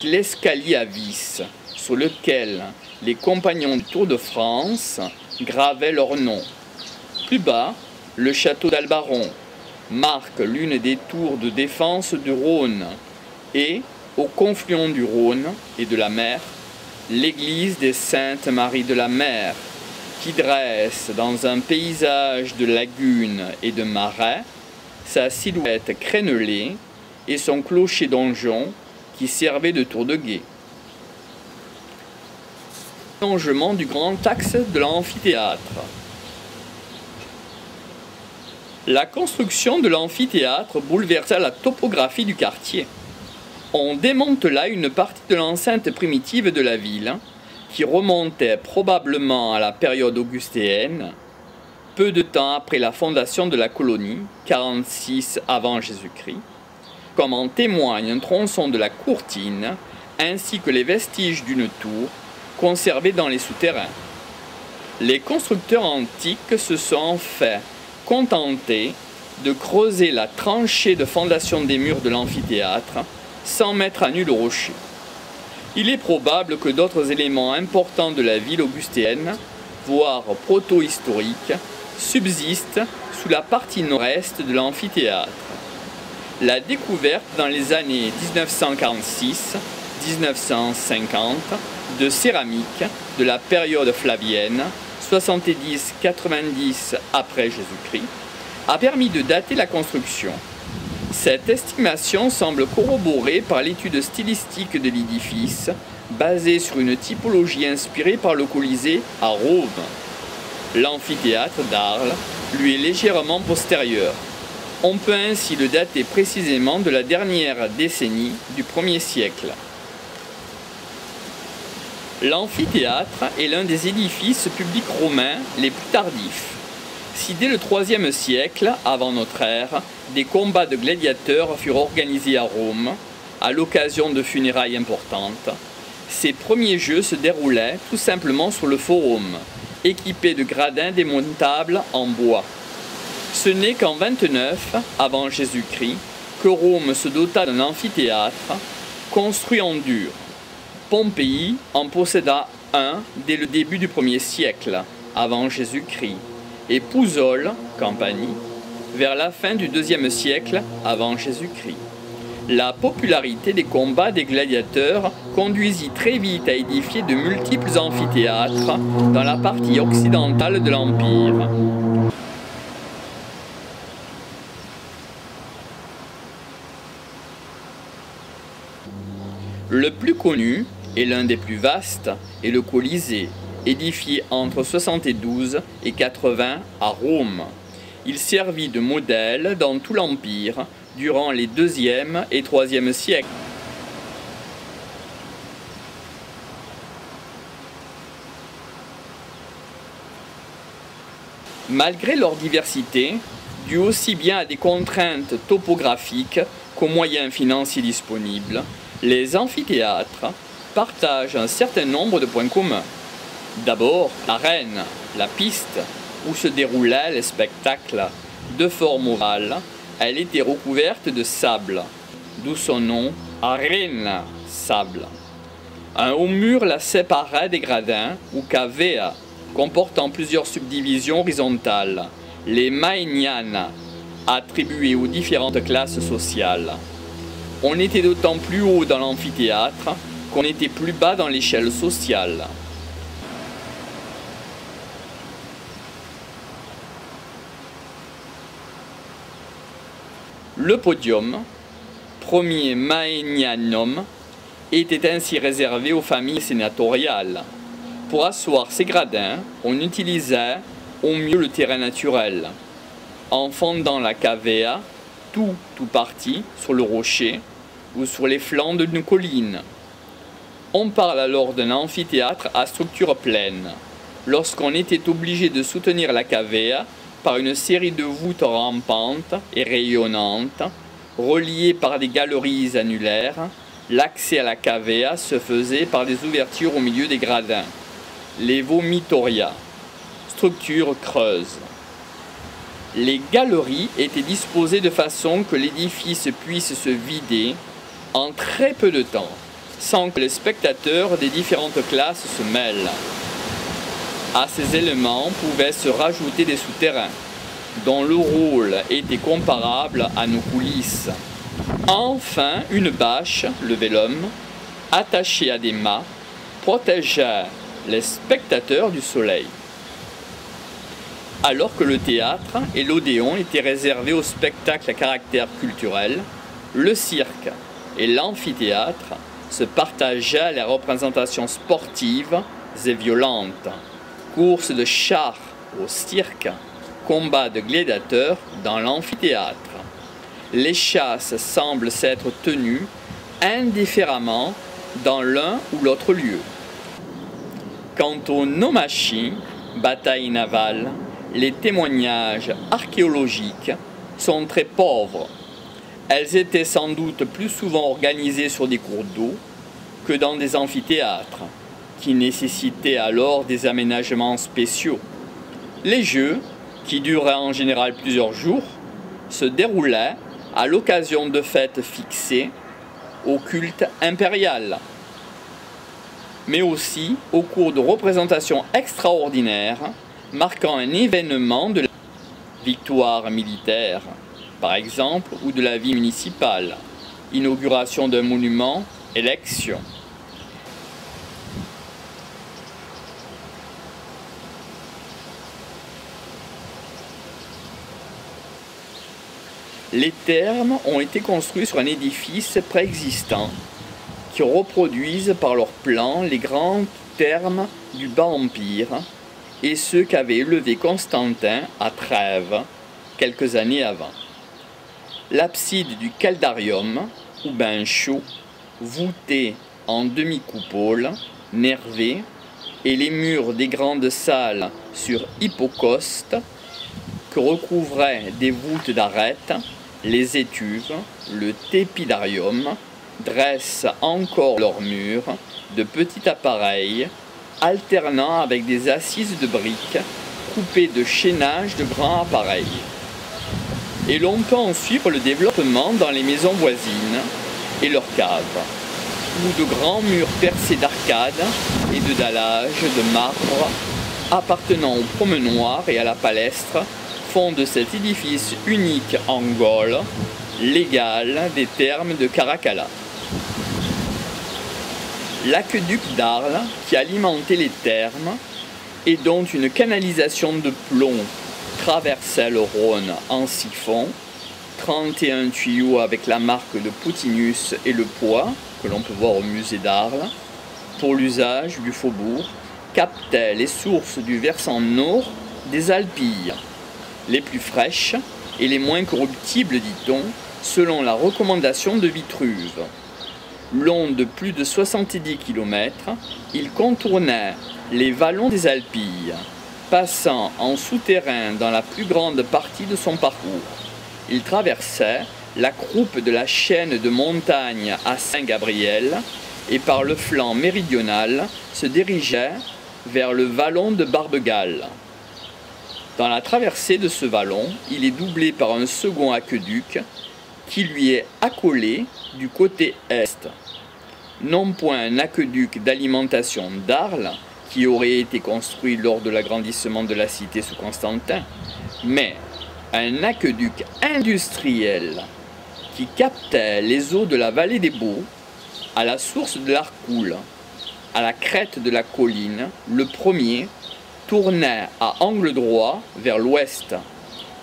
l'escalier à vis sur lequel les compagnons du Tour de France gravaient leur nom. Plus bas, le château d'Albaron marque l'une des tours de défense du Rhône et, au confluent du Rhône et de la mer, l'église des Saintes Maries de la Mer, qui dresse dans un paysage de lagunes et de marais sa silhouette crénelée et son clocher-donjon qui servait de tour de guet. Allongement du grand axe de l'amphithéâtre. La construction de l'amphithéâtre bouleversa la topographie du quartier. On démantela une partie de l'enceinte primitive de la ville, qui remontait probablement à la période augustéenne, peu de temps après la fondation de la colonie, 46 avant Jésus-Christ, comme en témoigne un tronçon de la courtine, ainsi que les vestiges d'une tour conservés dans les souterrains. Les constructeurs antiques se sont en fait contentés de creuser la tranchée de fondation des murs de l'amphithéâtre sans mettre à nu le rocher. Il est probable que d'autres éléments importants de la ville augustéenne, voire proto-historiques, subsistent sous la partie nord-est de l'amphithéâtre. La découverte dans les années 1946-1950 de céramique de la période flavienne, 70-90 après Jésus-Christ, a permis de dater la construction. Cette estimation semble corroborée par l'étude stylistique de l'édifice, basée sur une typologie inspirée par le Colisée à Rome. L'amphithéâtre d'Arles lui est légèrement postérieur. On peut ainsi le dater précisément de la dernière décennie du 1er siècle. L'amphithéâtre est l'un des édifices publics romains les plus tardifs. Si dès le IIIe siècle, avant notre ère, des combats de gladiateurs furent organisés à Rome, à l'occasion de funérailles importantes, ces premiers jeux se déroulaient tout simplement sur le forum, équipés de gradins démontables en bois. Ce n'est qu'en 29 avant Jésus-Christ que Rome se dota d'un amphithéâtre construit en dur. Pompéi en posséda un dès le début du 1er siècle avant Jésus-Christ et Pouzole, Campanie, vers la fin du 2e siècle avant Jésus-Christ. La popularité des combats des gladiateurs conduisit très vite à édifier de multiples amphithéâtres dans la partie occidentale de l'Empire. Le plus connu et l'un des plus vastes est le Colisée, édifié entre 72 et 80 à Rome. Il servit de modèle dans tout l'Empire durant les 2e et 3e siècles. Malgré leur diversité, due aussi bien à des contraintes topographiques qu'aux moyens financiers disponibles, les amphithéâtres partagent un certain nombre de points communs. D'abord, l'arène, la piste où se déroulaient les spectacles. De forme ovale, elle était recouverte de sable, d'où son nom, arena, sable. Un haut mur la séparait des gradins, ou cavea, comportant plusieurs subdivisions horizontales, les maeniana, attribuées aux différentes classes sociales. On était d'autant plus haut dans l'amphithéâtre qu'on était plus bas dans l'échelle sociale. Le podium, premier maenianum, était ainsi réservé aux familles sénatoriales. Pour asseoir ces gradins, on utilisait au mieux le terrain naturel, en fondant la cavea, tout ou partie, sur le rocher ou sur les flancs d'une colline. On parle alors d'un amphithéâtre à structure pleine, lorsqu'on était obligé de soutenir la cavea par une série de voûtes rampantes et rayonnantes, reliées par des galeries annulaires. L'accès à la cavea se faisait par des ouvertures au milieu des gradins, les vomitoria, structures creuses. Les galeries étaient disposées de façon que l'édifice puisse se vider en très peu de temps. sans que les spectateurs des différentes classes se mêlent. À ces éléments pouvaient se rajouter des souterrains, dont le rôle était comparable à nos coulisses. Enfin, une bâche, le vélum, attachée à des mâts, protégeait les spectateurs du soleil. Alors que le théâtre et l'odéon étaient réservés aux spectacles à caractère culturel, le cirque et l'amphithéâtre se partageaient les représentations sportives et violentes. Courses de chars au cirque, combats de gladiateurs dans l'amphithéâtre. Les chasses semblent s'être tenues indifféremment dans l'un ou l'autre lieu. Quant aux nomachis, batailles navales, les témoignages archéologiques sont très pauvres. Elles étaient sans doute plus souvent organisées sur des cours d'eau que dans des amphithéâtres, qui nécessitaient alors des aménagements spéciaux. Les jeux, qui duraient en général plusieurs jours, se déroulaient à l'occasion de fêtes fixées au culte impérial, mais aussi au cours de représentations extraordinaires marquant un événement de la victoire militaire, par exemple, ou de la vie municipale, inauguration d'un monument, élection. Les thermes ont été construits sur un édifice préexistant qui reproduisent par leur plan les grands thermes du Bas Empire et ceux qu'avait élevés Constantin à Trèves quelques années avant. L'abside du Caldarium, ou bain chaud, voûté en demi-coupole, nervée, et les murs des grandes salles sur hypocauste que recouvraient des voûtes d'arêtes, les étuves, le tépidarium, dressent encore leurs murs de petits appareils alternant avec des assises de briques coupées de chaînages de grands appareils. Et l'on peut en suivre le développement dans les maisons voisines et leurs caves, où de grands murs percés d'arcades et de dallages de marbre appartenant au promenoir et à la palestre font de cet édifice unique en Gaule l'égal des thermes de Caracalla. L'aqueduc d'Arles, qui alimentait les thermes et dont une canalisation de plomb traversait le Rhône en siphon, 31 tuyaux avec la marque de Poutinus et le poids, que l'on peut voir au musée d'Arles, pour l'usage du faubourg, captait les sources du versant nord des Alpilles, les plus fraîches et les moins corruptibles, dit-on, selon la recommandation de Vitruve. Long de plus de 70 km, il contournait les vallons des Alpilles, passant en souterrain dans la plus grande partie de son parcours. Il traversait la croupe de la chaîne de montagnes à Saint-Gabriel et par le flanc méridional se dirigeait vers le vallon de Barbegal. Dans la traversée de ce vallon, il est doublé par un second aqueduc qui lui est accolé du côté est. Non point un aqueduc d'alimentation d'Arles, qui aurait été construit lors de l'agrandissement de la cité sous Constantin, mais un aqueduc industriel qui captait les eaux de la vallée des Baux à la source de l'Arcoule, à la crête de la colline. Le premier tournait à angle droit vers l'ouest,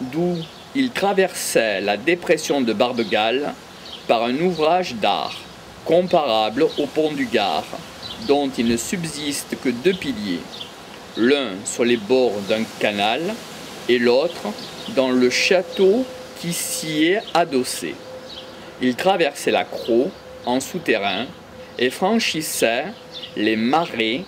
d'où il traversait la dépression de Barbegal par un ouvrage d'art comparable au pont du Gard, dont il ne subsiste que 2 piliers, l'un sur les bords d'un canal et l'autre dans le château qui s'y est adossé. Il traversait la Crau en souterrain et franchissait les marais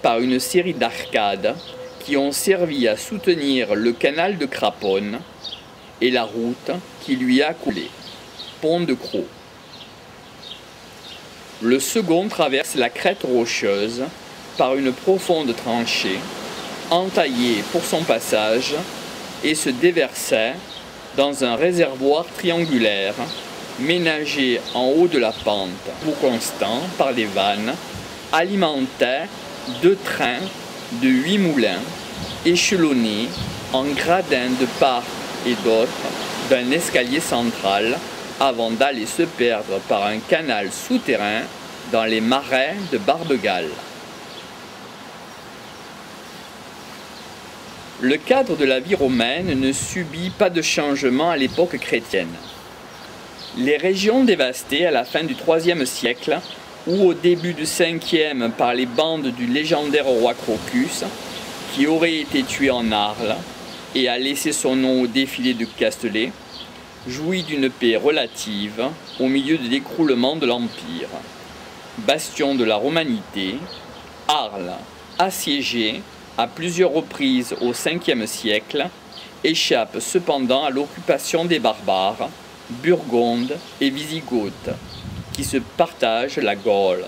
par une série d'arcades qui ont servi à soutenir le canal de Craponne et la route qui lui a coulé, pont de Crau. Le second traverse la crête rocheuse par une profonde tranchée, entaillée pour son passage, et se déversait dans un réservoir triangulaire ménagé en haut de la pente, ou constant par des vannes, alimentait 2 trains de 8 moulins, échelonnés en gradins de part et d'autre d'un escalier central, avant d'aller se perdre par un canal souterrain dans les marais de Barbegal. Le cadre de la vie romaine ne subit pas de changement à l'époque chrétienne. Les régions dévastées à la fin du IIIe siècle ou au début du Ve par les bandes du légendaire roi Crocus, qui aurait été tué en Arles et a laissé son nom au défilé de Castelet, jouit d'une paix relative au milieu de l'écroulement de l'Empire. Bastion de la romanité, Arles, assiégée à plusieurs reprises au Ve siècle, échappe cependant à l'occupation des barbares, burgondes et wisigoths, qui se partagent la Gaule.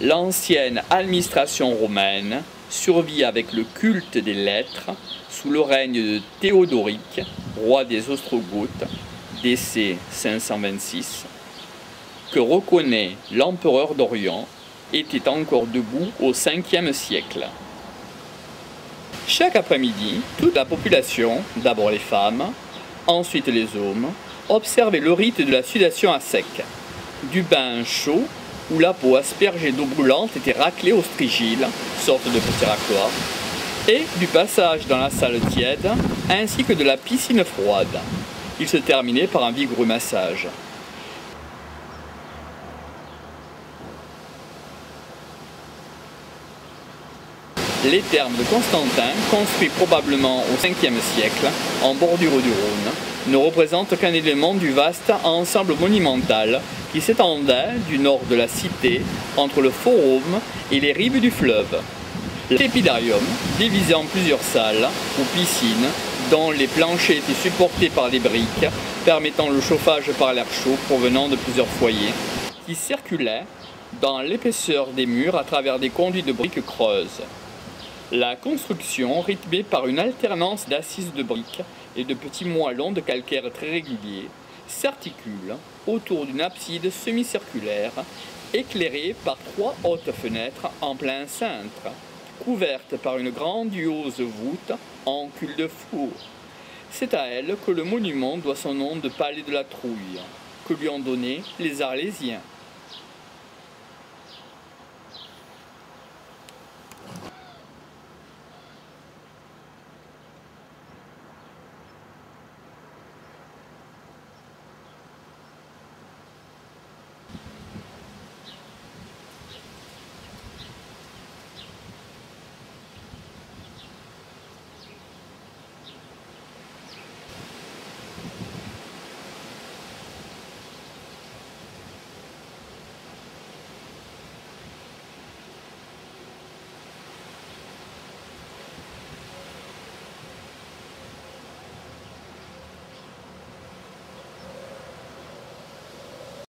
L'ancienne administration romaine survit avec le culte des lettres sous le règne de Théodoric, roi des Ostrogoths, décès 526, que reconnaît l'empereur d'Orient, était encore debout au Ve siècle. Chaque après-midi, toute la population, d'abord les femmes, ensuite les hommes, observait le rite de la sudation à sec, du bain chaud où la peau aspergée d'eau brûlante était raclée au strigile, sorte de petit racloir, et du passage dans la salle tiède, ainsi que de la piscine froide. Il se terminait par un vigoureux massage. Les thermes de Constantin, construits probablement au Ve siècle, en bordure du Rhône, ne représentent qu'un élément du vaste ensemble monumental qui s'étendait du nord de la cité entre le forum et les rives du fleuve. L'épidarium, divisé en plusieurs salles ou piscines, dont les planchers étaient supportés par des briques, permettant le chauffage par l'air chaud provenant de plusieurs foyers, qui circulaient dans l'épaisseur des murs à travers des conduits de briques creuses. La construction, rythmée par une alternance d'assises de briques et de petits moellons de calcaire très réguliers, s'articule autour d'une abside semi-circulaire éclairée par 3 hautes fenêtres en plein cintre, couvertes par une grandiose voûte en cul-de-four. C'est à elle que le monument doit son nom de palais de la Trouille, que lui ont donné les Arlésiens.